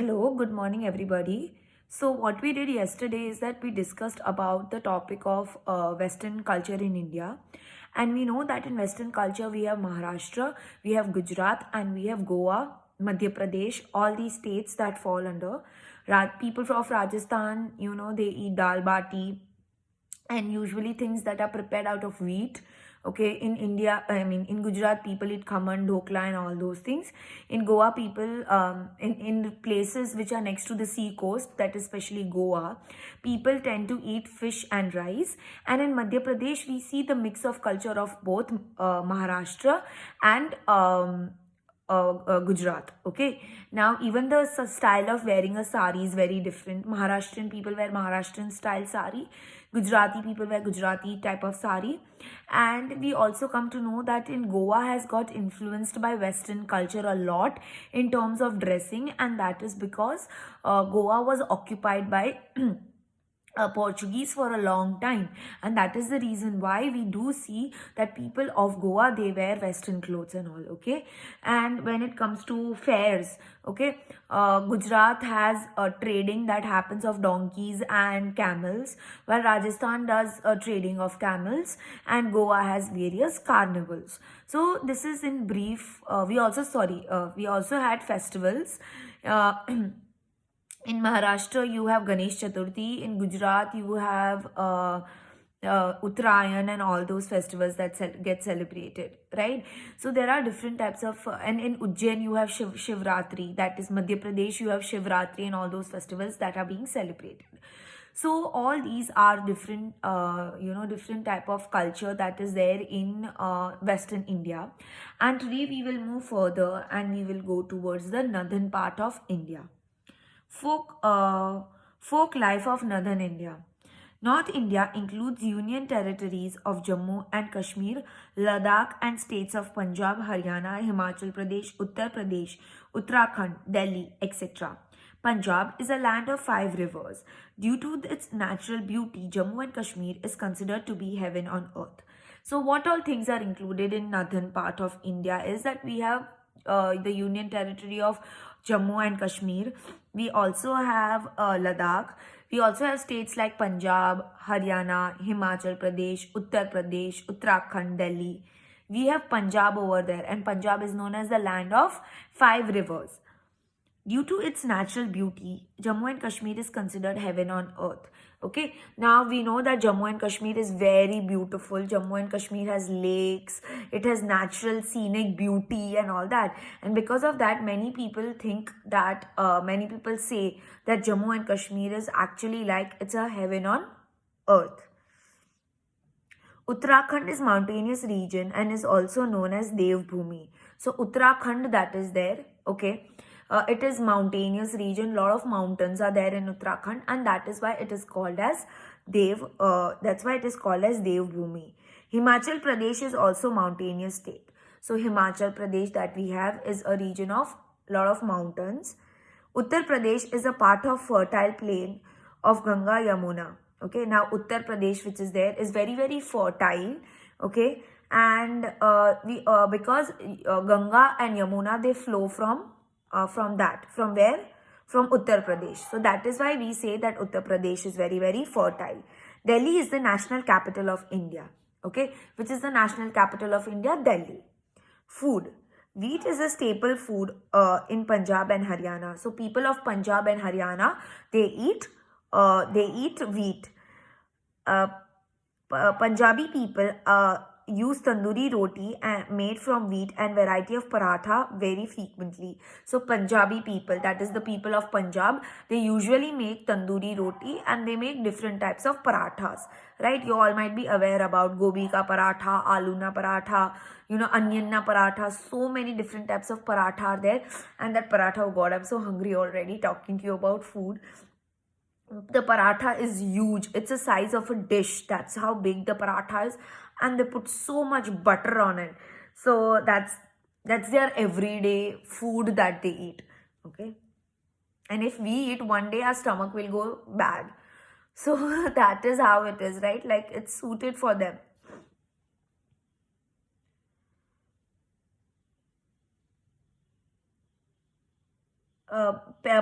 Hello, good morning, everybody. So, what we did yesterday is that we discussed about the topic of Western culture in India. And we know that in Western culture, we have Maharashtra, we have Gujarat, and we have Goa, Madhya Pradesh, all these states that fall under. People of Rajasthan, they eat dal bati, and usually things that are prepared out of wheat. Okay, in India, in Gujarat, people eat khaman, dhokla, and all those things. In Goa, people, in places which are next to the sea coast, that is especially Goa, people tend to eat fish and rice. And in Madhya Pradesh, we see the mix of culture of both Maharashtra and Gujarat. Okay, now even the style of wearing a sari is very different. Maharashtrian people wear Maharashtrian style sari, Gujarati people wear Gujarati type of sari. And we also come to know that in Goa has got influenced by Western culture a lot in terms of dressing, and that is because Goa was occupied by Portuguese for a long time, and that is the reason why we do see that people of Goa, they wear Western clothes and all. Okay, and when it comes to fairs, okay, Gujarat has a trading that happens of donkeys and camels, while Rajasthan does a trading of camels, and Goa has various carnivals. So this is in brief. We also had festivals. Uh, in Maharashtra, you have Ganesh Chaturthi. In Gujarat, you have Uttarayan and all those festivals that get celebrated, right? So there are different types of, and in Ujjain, you have Shivratri. That is Madhya Pradesh, you have Shivratri and all those festivals that are being celebrated. So all these are different, different type of culture that is there in Western India. And today we will move further and we will go towards the northern part of India. Folk life of Northern India. North India includes union territories of Jammu and Kashmir, Ladakh, and states of Punjab, Haryana, Himachal Pradesh, Uttar Pradesh, Uttarakhand, Delhi, etc. Punjab is a land of 5 rivers. Due to its natural beauty, Jammu and Kashmir is considered to be heaven on earth. So, what all things are included in northern part of India is that we have the union territory of Jammu and Kashmir. We also have Ladakh. We also have states like Punjab, Haryana, Himachal Pradesh, Uttar Pradesh, Uttarakhand, Delhi. We have Punjab over there, and Punjab is known as the land of 5 rivers. Due to its natural beauty, Jammu and Kashmir is considered heaven on earth. Okay, now we know that Jammu and Kashmir is very beautiful. Jammu and Kashmir has lakes, it has natural scenic beauty and all that. And because of that, many people think that, many people say that Jammu and Kashmir is actually like it's a heaven on earth. Uttarakhand is mountainous region and is also known as Devbhumi. So Uttarakhand, that is there, okay. It is mountainous region. Lot of mountains are there in Uttarakhand, and that is why it is called as That's why it is called as Devbhumi. Himachal Pradesh is also mountainous state. So Himachal Pradesh that we have is a region of lot of mountains. Uttar Pradesh is a part of fertile plain of Ganga Yamuna. Okay, now Uttar Pradesh, which is there, is very very fertile. Okay, and we because Ganga and Yamuna, they flow from where? From Uttar Pradesh. So that is why we say that Uttar Pradesh is very very fertile. Delhi is the national capital of India. Okay, which is the national capital of India? Delhi. Food. Wheat is a staple food in Punjab and Haryana. So people of Punjab and Haryana, they eat wheat. Uh, Punjabi people use tandoori roti made from wheat and variety of paratha very frequently. So Punjabi people, that is the people of Punjab, they usually make tandoori roti and they make different types of parathas, right? You all might be aware about gobi ka paratha, aloo na paratha, onion na paratha. So many different types of paratha are there. And that paratha, oh god, I'm so hungry already talking to you about food. The paratha is huge. It's the size of a dish. That's how big the paratha is, and they put so much butter on it. So that's their everyday food that they eat. Okay, and if we eat one day, our stomach will go bad. So that is how it is, right? Like it's suited for them.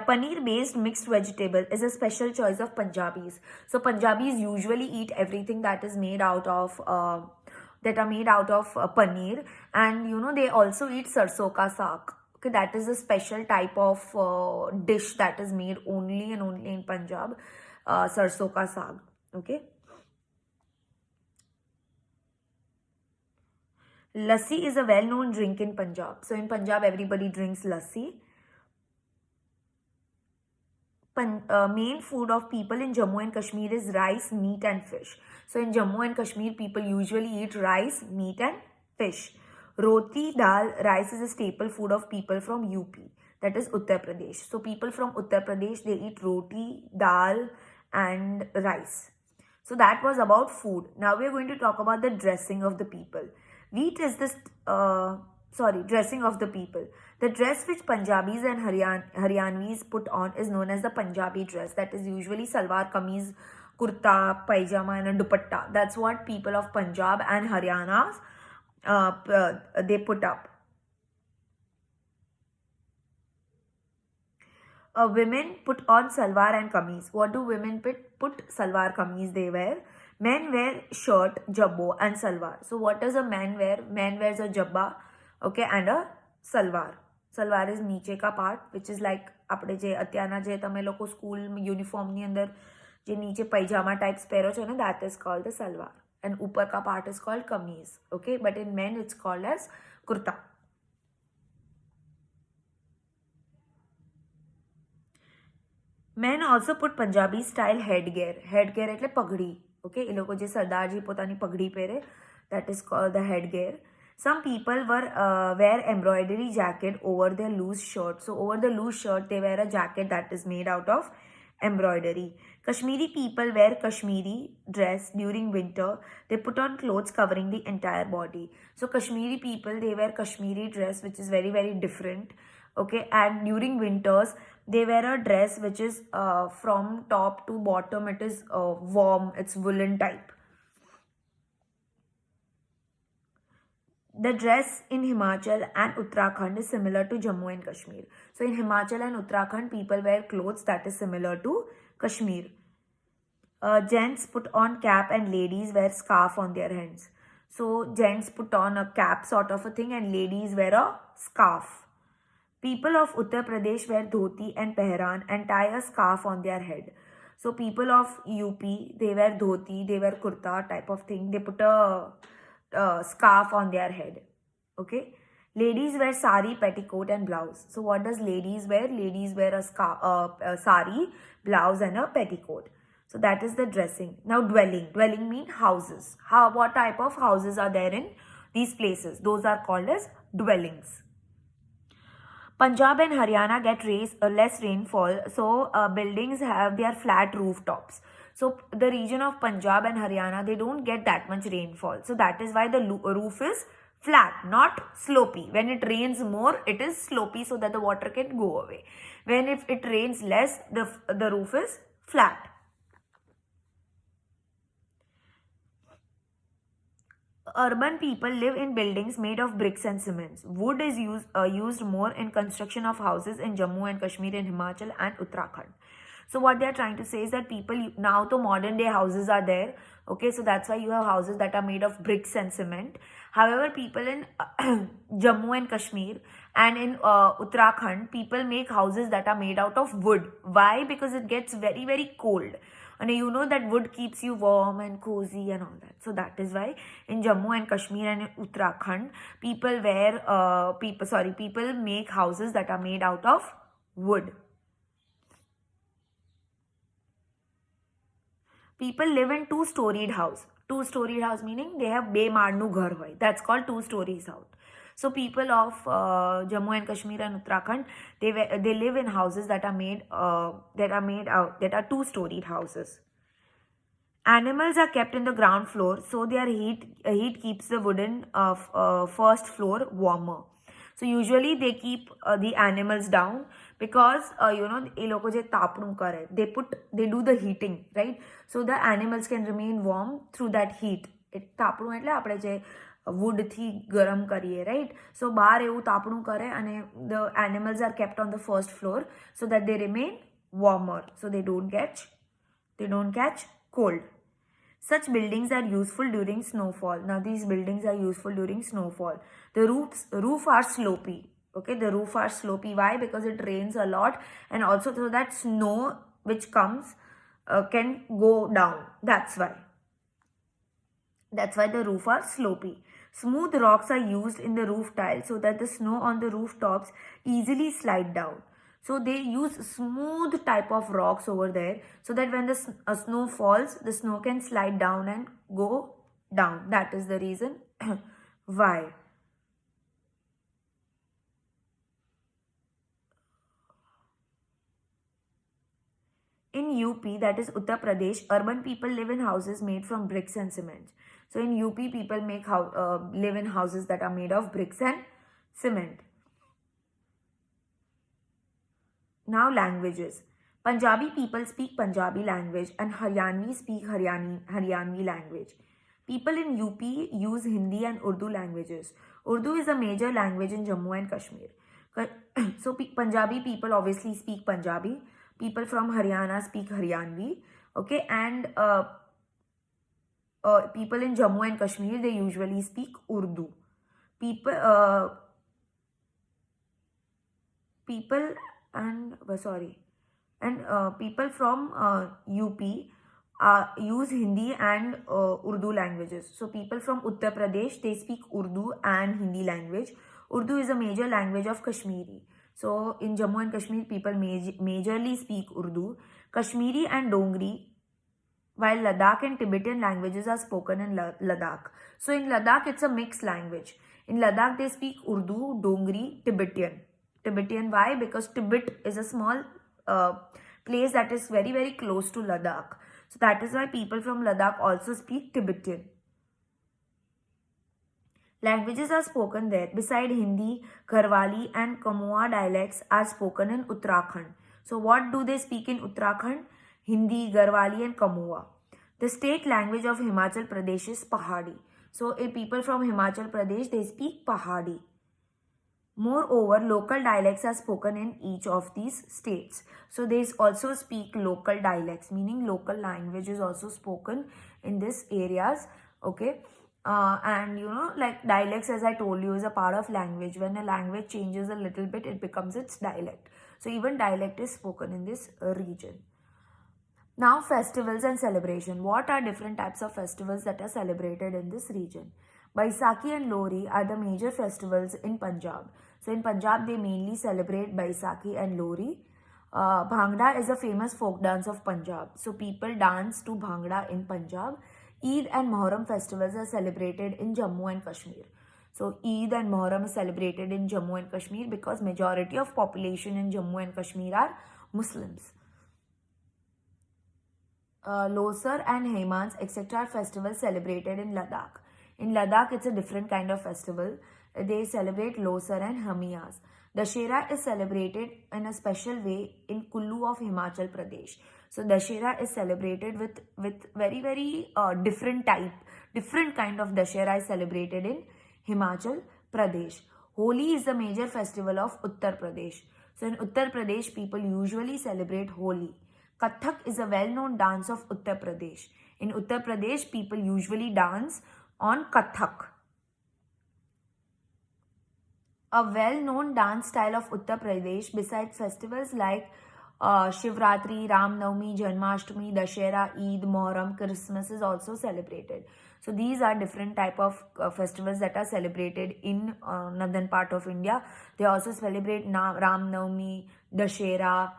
paneer based mixed vegetable is a special choice of Punjabis. So Punjabis usually eat everything that is made out of paneer, and you know they also eat sarson ka saag. Okay, that is a special type of dish that is made only and only in Punjab. Sarson ka saag. Okay. Lassi is a well-known drink in Punjab. So in Punjab, everybody drinks lassi. Main food of people in Jammu and Kashmir is rice, meat and fish. So in Jammu and Kashmir, people usually eat rice, meat and fish. Roti, dal, rice is a staple food of people from UP, that is Uttar Pradesh. So people from Uttar Pradesh, they eat roti, dal and rice. So that was about food. Now we are going to talk about the dressing of the people. Wheat is this, dressing of the people. The dress which Punjabis and Haryanvis put on is known as the Punjabi dress. That is usually salwar kameez, kurta, pajama and a dupatta. That's what people of Punjab and Haryana they put up. Women put on salwar and kameez. What do women put? Salwar kameez they wear. Men wear shirt, jabbo and salwar. So what does a man wear? Man wears a jabba, okay, and a salwar. Salwar is નીચે का part, which is like આપણે જે અત્યારના જે તમે લોકો school યુનિફોર્મની અંદર જે નીચે પૈજામા ટાઈપ્સ પહેરો છો ને, that is called the salwar, and ઉપર का part is called kameez. Okay, but in men it's called as kurta. Men also put Punjabi style headgear. Headgear એટલે પગડી. Okay, એ લોકો જે સરદારજી પોતાની પગડી પહેરે, that is called the headgear. Some people wear embroidery jacket over their loose shirt. So over the loose shirt, they wear a jacket that is made out of embroidery. Kashmiri people wear Kashmiri dress during winter. They put on clothes covering the entire body. So Kashmiri people, they wear Kashmiri dress, which is very, very different. Okay, and during winters, they wear a dress which is from top to bottom, it is warm, it's woolen type. The dress in Himachal and Uttarakhand is similar to Jammu and Kashmir. So in Himachal and Uttarakhand, people wear clothes that is similar to Kashmir. Gents put on cap and ladies wear scarf on their heads. So gents put on a cap sort of a thing and ladies wear a scarf. People of Uttar Pradesh wear dhoti and pehran and tie a scarf on their head. So people of UP, they wear dhoti, they wear kurta type of thing. They put a scarf on their head. Okay. Ladies wear sari, petticoat and blouse. So what does ladies wear? Ladies wear a sari, blouse and a petticoat. So that is the dressing. Now dwelling. Dwelling means houses. What type of houses are there in these places? Those are called as dwellings. Punjab and Haryana get less rainfall, so buildings have their flat rooftops. So the region of Punjab and Haryana, they don't get that much rainfall. So that is why the roof is flat, not slopey. When it rains more, it is slopey so that the water can go away. When if it rains less, the roof is flat. Urban people live in buildings made of bricks and cements. Wood is used more in construction of houses in Jammu and Kashmir, in Himachal and Uttarakhand. So what they are trying to say is that people, now the modern day houses are there. Okay, so that's why you have houses that are made of bricks and cement. However, people in Jammu and Kashmir and in Uttarakhand, people make houses that are made out of wood. Why? Because it gets very, very cold. And you know that wood keeps you warm and cozy and all that. So that is why in Jammu and Kashmir and in Uttarakhand, people make houses that are made out of wood. People live in two-storied house. Two-storied house meaning they have be maadnu ghar hoy. That's called two-stories house. So people of Jammu and Kashmir and Uttarakhand, they live in houses that are two-storied houses. Animals are kept in the ground floor, so their heat keeps the wooden first floor warmer. So usually they keep the animals down because એ લોકો જે તાપણું કરે, they do the heating, right? So the animals can remain warm through that heat. તાપણું એટલે આપણે જે વુડથી ગરમ કરીએ, right? સો બહાર એવું તાપણું કરે અને the animals are kept on the first floor so that they remain warmer, so they don't catch cold. Such buildings are useful during snowfall. Now these buildings are useful during snowfall. The roof are slopy. Okay, the roof are slopy. Why? Because it rains a lot, and also so that snow which comes can go down. That's why the roof are slopy. Smooth rocks are used in the roof tile so that the snow on the rooftops easily slide down. So they use smooth type of rocks over there so that when the snow falls, the snow can slide down and go down. That is the reason why. In UP, that is Uttar Pradesh, urban people live in houses made from bricks and cement. So in UP, people live in houses that are made of bricks and cement. Now languages. Punjabi people speak Punjabi language and Haryanvi speak Haryanvi language. People in UP use Hindi and Urdu languages. Urdu is a major language in Jammu and Kashmir. So Punjabi people obviously speak Punjabi. People from Haryana speak Haryanvi. Okay, and people in Jammu and Kashmir, they usually speak Urdu. People from UP use Hindi and Urdu languages. So people from Uttar Pradesh, they speak Urdu and Hindi language. Urdu is a major language of Kashmiri. So in Jammu and Kashmir, people majorly speak Urdu. Kashmiri and Dongri, while Ladakh and Tibetan languages are spoken in Ladakh. So in Ladakh, it's a mixed language. In Ladakh, they speak Urdu, Dongri, Tibetan. Tibetan, why? Because Tibet is a small place that is very, very close to Ladakh. So that is why people from Ladakh also speak Tibetan. Languages are spoken there. Beside Hindi, Garhwali and Kamua dialects are spoken in Uttarakhand. So what do they speak in Uttarakhand? Hindi, Garhwali and Kamua. The state language of Himachal Pradesh is Pahadi. So people from Himachal Pradesh, they speak Pahadi. Moreover, local dialects are spoken in each of these states. So they also speak local dialects, meaning local language is also spoken in these areas. Okay. And like dialects, as I told you, is a part of language. When a language changes a little bit, it becomes its dialect. So even dialect is spoken in this region. Now festivals and celebration. What are different types of festivals that are celebrated in this region? Baisakhi and Lohri are the major festivals in Punjab. So in Punjab, they mainly celebrate Baisakhi and Lohri. Bhangra is a famous folk dance of Punjab. So people dance to Bhangra in Punjab. Eid and Muharram festivals are celebrated in Jammu and Kashmir. So Eid and Muharram is celebrated in Jammu and Kashmir because majority of population in Jammu and Kashmir are Muslims. Losar and Hemans, etc. are festivals celebrated in Ladakh. In Ladakh, it's a different kind of festival. They celebrate Losar and Hamiyas. Dashera is celebrated in a special way in Kullu of Himachal Pradesh. So Dashera is celebrated with very, very different kind of Dashera is celebrated in Himachal Pradesh. Holi is the major festival of Uttar Pradesh. So in Uttar Pradesh, people usually celebrate Holi. Kathak is a well-known dance of Uttar Pradesh. In Uttar Pradesh, people usually dance on Kathak. A well-known dance style of Uttar Pradesh, besides festivals like Shivratri, Ram Navami, Janmashtami, Dashera, Eid, Muharram, Christmas is also celebrated. So these are different type of festivals that are celebrated in northern part of India. They also celebrate Ram Navami, Dashera,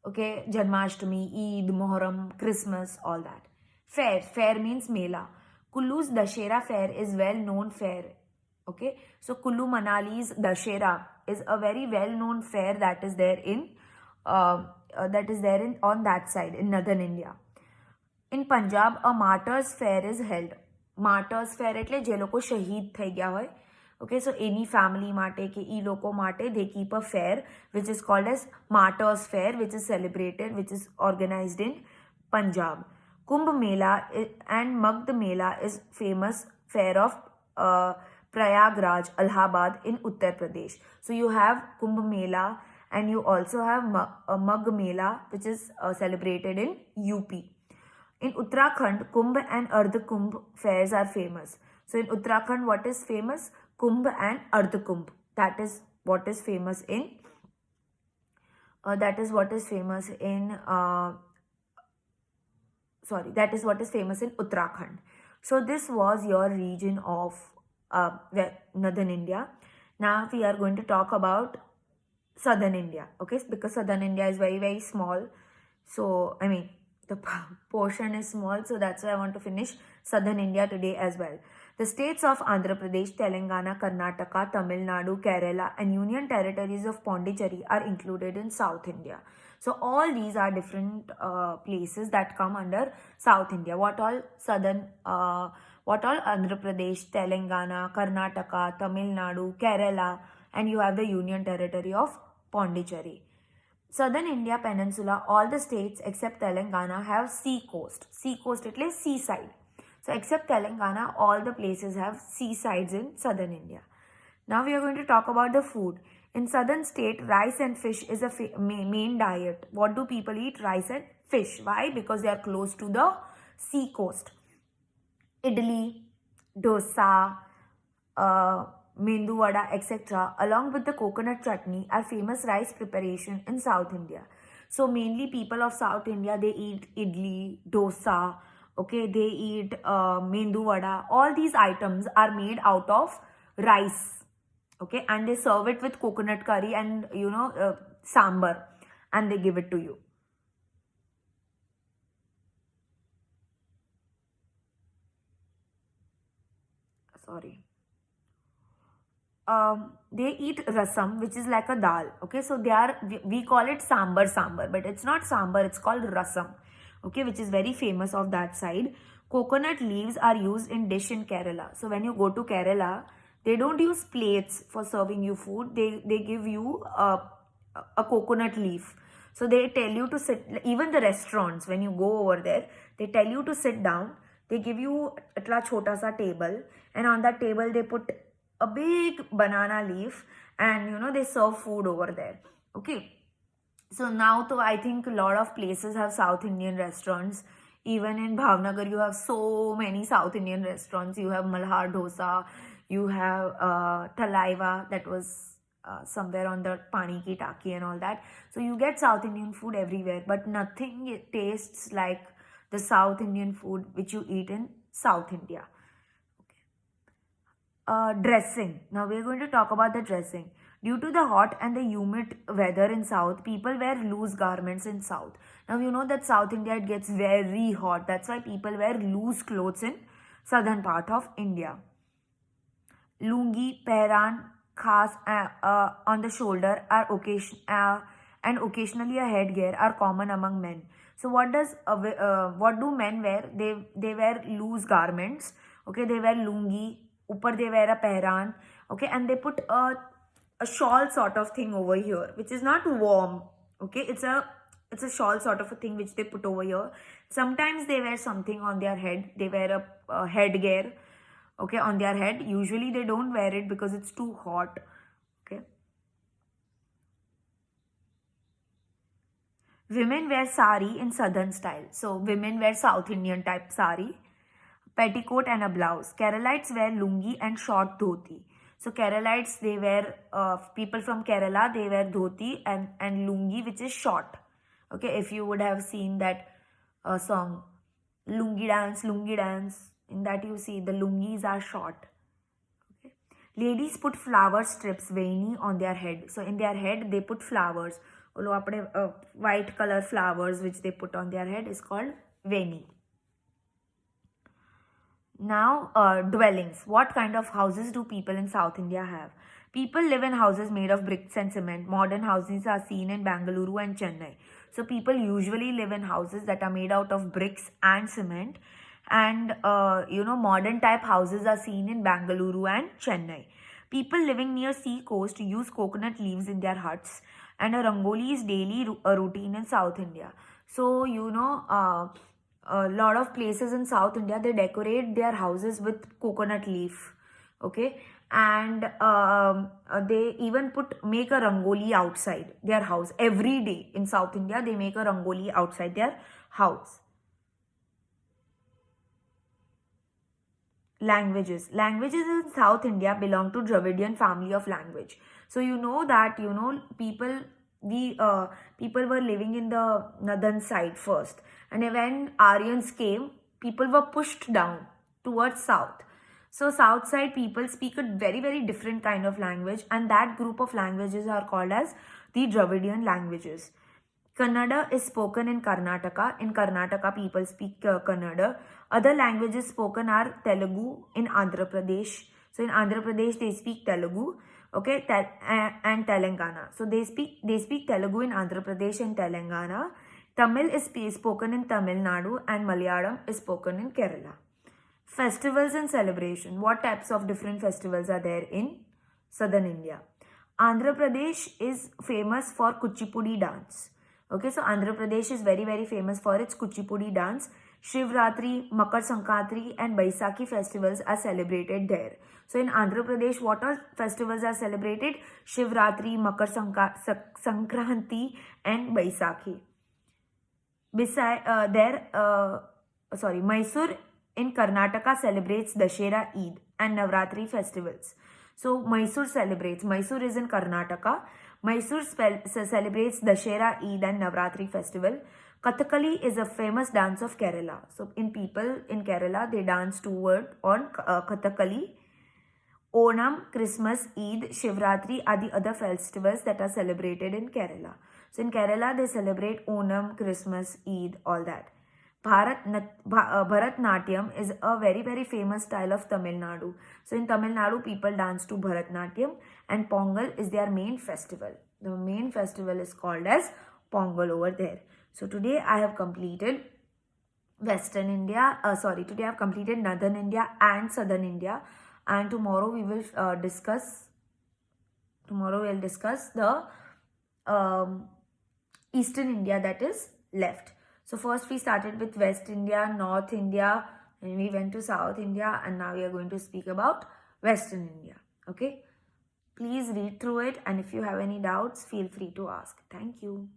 okay, Janmashtami, Eid, Muharram, Christmas, all that. Fair means Mela. Kullu's Dashera fair is well-known fair. Okay, so Kullu Manali's Dashera is a very well-known fair that is there on that side in northern India. In Punjab, a martyrs fair is held. Martyrs fair એટલે જે લોકો શહીદ થઈ ગયા હોય. Okay, so any family માટે કે ઈ લોકો માટે they keep a fair which is called as martyrs fair, which is celebrated, which is organized in Punjab. Kumbh Mela and Magh Mela is famous fair of Prayagraj, Allahabad in Uttar Pradesh. So you have Kumbh Mela and you also have Magh Mela, which is celebrated in UP. In Uttarakhand, Kumbh and Ardh Kumbh fairs are famous. So in Uttarakhand, what is famous? Kumbh and Ardh Kumbh. That is what is famous in. That is what is famous in. That is what is famous in Uttarakhand. So this was your region of northern India. Now we are going to talk about southern India. Okay, because southern India is very very small. So I mean the portion is small, so that's why I want to finish southern India today as well. The states of Andhra Pradesh, Telangana, Karnataka, Tamil Nadu, Kerala and Union Territories of Pondicherry are included in South India. So all these are different places that come under South India. What all Andhra Pradesh, Telangana, Karnataka, Tamil Nadu, Kerala, and you have the Union Territory of Pondicherry. Southern India Peninsula, all the states except Telangana have sea coast. Sea coast at least seaside. So except Telangana, all the places have seasides in southern India. Now we are going to talk about the food. In southern state, rice and fish is a main diet. What do people eat? Rice and fish. Why? Because they are close to the sea coast. Idli, dosa, mendu vada, etc. along with the coconut chutney are famous rice preparation in South India. So mainly people of South India, they eat idli, dosa, okay, they eat mendu vada. All these items are made out of rice, okay, and they serve it with coconut curry and sambar, and they give it to you. Sorry. They eat rasam, which is like a dal. Okay, so we call it sambar, but it's not sambar, it's called rasam. Okay, which is very famous of that side. Coconut leaves are used in dish in Kerala. So when you go to Kerala, they don't use plates for serving you food. They give you a coconut leaf. So they tell you to sit, even the restaurants, when you go over there, they tell you to sit down. They give you a chota sa table, and on that table they put a big banana leaf, and they serve food over there. Okay. So now though I think a lot of places have South Indian restaurants. Even in Bhavnagar, you have so many South Indian restaurants. You have Malhar Dosa, you have Talaiva, that was somewhere on the Pani Ki Taki and all that. So you get South Indian food everywhere, but nothing tastes like the South Indian food which you eat in South India. Dressing. Now we are going to talk about the dressing. Due to the hot and the humid weather in South, people wear loose garments in South. Now you know that South India, it gets very hot. That's why people wear loose clothes in southern part of India. Lungi, pehran, khas on the shoulder are and occasionally a headgear are common among men. So what do men wear? They wear loose garments. Okay, they wear lungi. Upar they wear a pehran. Okay, and they put a shawl sort of thing over here, which is not warm. Okay, it's a shawl sort of a thing which they put over here. Sometimes they wear something on their head. They wear a headgear, okay, on their head. Usually they don't wear it because it's too hot. Okay. Women wear sari in southern style. So women wear South Indian type sari, petticoat and a blouse. Keralites wear lungi and short dhoti. So Keralites, they wear, people from Kerala, they wear dhoti and lungi, which is short. Okay, if you would have seen that song, Lungi Dance, in that you see the lungis are short. Okay. Ladies put flower strips, veini, on their head. So in their head, they put flowers. White color flowers which they put on their head is called veini. Now, dwellings. What kind of houses do people in South India have? People live in houses made of bricks and cement. Modern houses are seen in Bengaluru and Chennai. So people usually live in houses that are made out of bricks and cement. And, modern type houses are seen in Bengaluru and Chennai. People living near sea coast use coconut leaves in their huts. And a rangoli is daily routine in South India. So, a lot of places in South India, they decorate their houses with coconut leaf. Okay. and they even make a rangoli outside their house every day. In South India, they make a rangoli outside their house. Languages in South India belong to Dravidian family of language. So you know that, people were living in the northern side first, and when Aryans came, people were pushed down towards south. So south side people speak a very very different kind of language, and that group of languages are called as the Dravidian languages. Kannada is spoken in Karnataka. In Karnataka, people speak Kannada. Other languages spoken are Telugu in Andhra Pradesh. So in Andhra Pradesh, they speak Telugu, okay, and Telangana. So they speak Telugu in Andhra Pradesh and Telangana. Tamil is spoken in Tamil Nadu, and Malayalam is spoken in Kerala. Festivals and celebration. What types of different festivals are there in southern India? Andhra Pradesh is famous for Kuchipudi dance. Okay, so Andhra Pradesh is very very famous for its Kuchipudi dance. Shivratri, Makar Sankranti and Baisakhi festivals are celebrated there. So in Andhra Pradesh, what all festivals are celebrated? Shivratri, Makar Sankranti and Baisakhi. Mysore in Karnataka celebrates Dashera, Eid and Navratri festivals. So Mysore is in Karnataka. Mysore celebrates Dashera, Eid and Navratri festival. Kathakali is a famous dance of Kerala. So people in Kerala, they dance on Kathakali. Onam, Christmas, Eid, Shivratri are the other festivals that are celebrated in Kerala. So in Kerala, they celebrate Onam, Christmas, Eid, all that. Bharatnatyam is a very very famous style of Tamil Nadu. So in Tamil Nadu, people dance to Bharatnatyam, and Pongal is their main festival. The main festival is called as Pongal over there. So today I have completed Western India. Today I have completed Northern India and Southern India, and tomorrow we will discuss. Tomorrow we will discuss the Eastern India that is left. So first we started with West India, North India, and we went to South India, and now we are going to speak about Western India. Okay. Please read through it, and if you have any doubts, feel free to ask. Thank you.